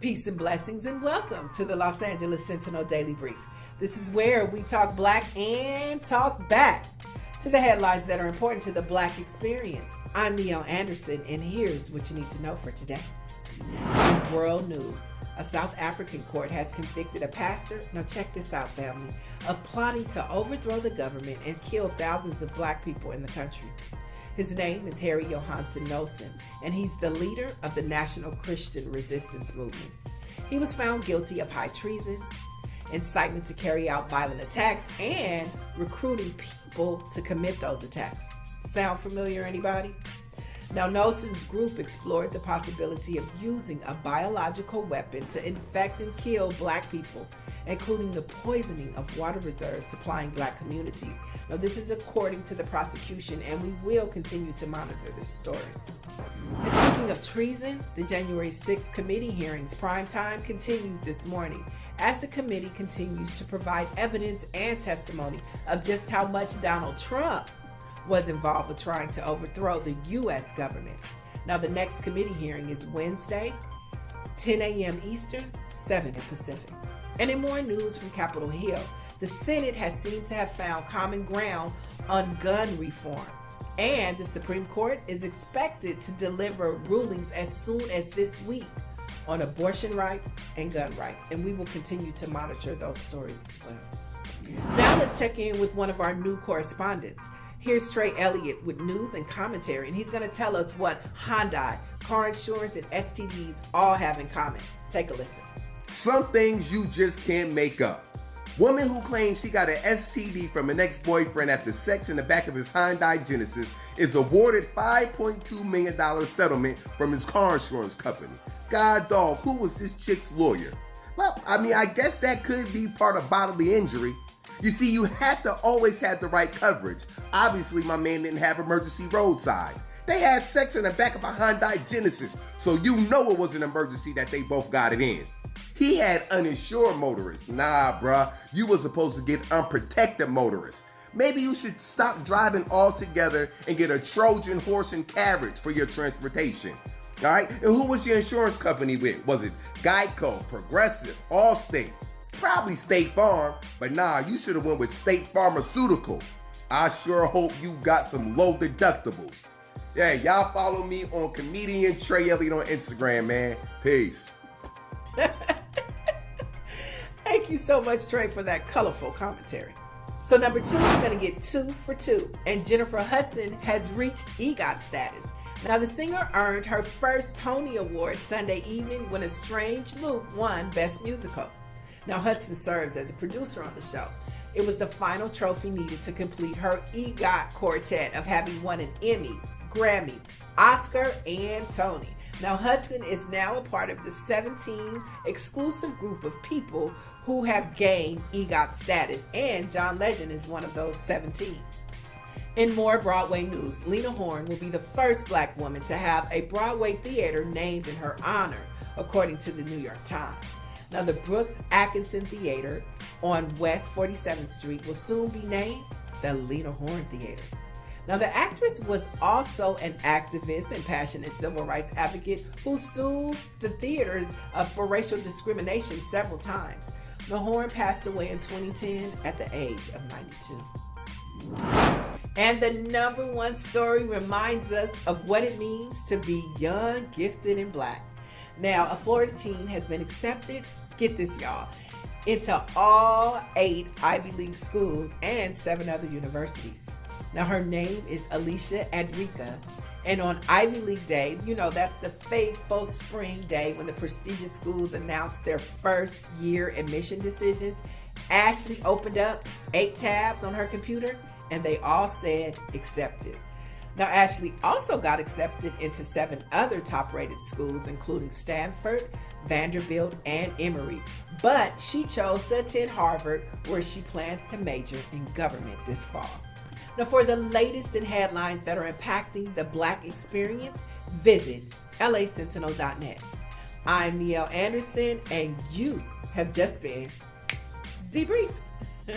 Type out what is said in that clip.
Peace and blessings, and welcome to the Los Angeles Sentinel Daily Brief. This is where we talk black and talk back to the headlines that are important to the black experience. I'm Neil Anderson, and here's what you need to know for today. In world news, a South African court has convicted a pastor, now check this out family, of plotting to overthrow the government and kill thousands of black people in the country. His name is Harry Johansson Nelson, and he's the leader of the National Christian Resistance Movement. He was found guilty of high treason, incitement to carry out violent attacks, and recruiting people to commit those attacks. Sound familiar, anybody? Now, Nelson's group explored the possibility of using a biological weapon to infect and kill black people, including the poisoning of water reserves supplying black communities. Now, this is according to the prosecution, and we will continue to monitor this story. And speaking of treason, the January 6th committee hearings prime time continued this morning as the committee continues to provide evidence and testimony of just how much Donald Trump was involved with trying to overthrow the U.S. government. Now, the next committee hearing is Wednesday, 10 a.m. Eastern, 7 Pacific. And in more news from Capitol Hill, the Senate has seemed to have found common ground on gun reform, and the Supreme Court is expected to deliver rulings as soon as this week on abortion rights and gun rights, and we will continue to monitor those stories as well. Now let's check in with one of our new correspondents. Here's Trey Elliott with news and commentary, and he's going to tell us what Hyundai, car insurance, and STDs all have in common. Take a listen. Some things you just can't make up. Woman who claims she got an STD from an ex-boyfriend after sex in the back of his Hyundai Genesis is awarded $5.2 million settlement from his car insurance company. God dog, who was this chick's lawyer? Well, I guess that could be part of bodily injury. You see, you have to always have the right coverage. Obviously, my man didn't have emergency roadside. They had sex in the back of a Hyundai Genesis, so you know it was an emergency that they both got it in. He had uninsured motorists. Nah, bruh, you were supposed to get unprotected motorists. Maybe you should stop driving altogether and get a Trojan horse and carriage for your transportation. All right? And who was your insurance company with? Was it Geico, Progressive, Allstate? Probably State Farm, but nah, you should have went with State Pharmaceutical. I sure hope you got some low deductibles. Yeah, y'all follow me on comedian Trey Elliott on Instagram, man. Peace. Thank you so much, Trey, for that colorful commentary. So number 2, we're going to get 2 for 2, and Jennifer Hudson has reached EGOT status. Now, the singer earned her first Tony Award Sunday evening when A Strange Loop won Best Musical. Now, Hudson serves as a producer on the show. It was the final trophy needed to complete her EGOT quartet of having won an Emmy, Grammy, Oscar, and Tony. Now, Hudson is now a part of the 17 exclusive group of people who have gained EGOT status, and John Legend is one of those 17. In more Broadway news, Lena Horne will be the first black woman to have a Broadway theater named in her honor, according to the New York Times. Now, the Brooks Atkinson Theater on West 47th Street will soon be named the Lena Horne Theater. Now, the actress was also an activist and passionate civil rights advocate who sued the theaters for racial discrimination several times. Now, Horne passed away in 2010 at the age of 92. And the number 1 story reminds us of what it means to be young, gifted, and black. Now, a Florida teen has been accepted, get this y'all, into all 8 Ivy League schools and 7 other universities. Now, her name is Alicia Adrika, and on Ivy League Day, you know, that's the fateful spring day when the prestigious schools announce their first year admission decisions, Ashley opened up 8 tabs on her computer, and they all said accepted. Now, Ashley also got accepted into 7 other top-rated schools, including Stanford, Vanderbilt, and Emory. But she chose to attend Harvard, where she plans to major in government this fall. Now, for the latest in headlines that are impacting the black experience, visit lasentinel.net. I'm Neil Anderson, and you have just been debriefed.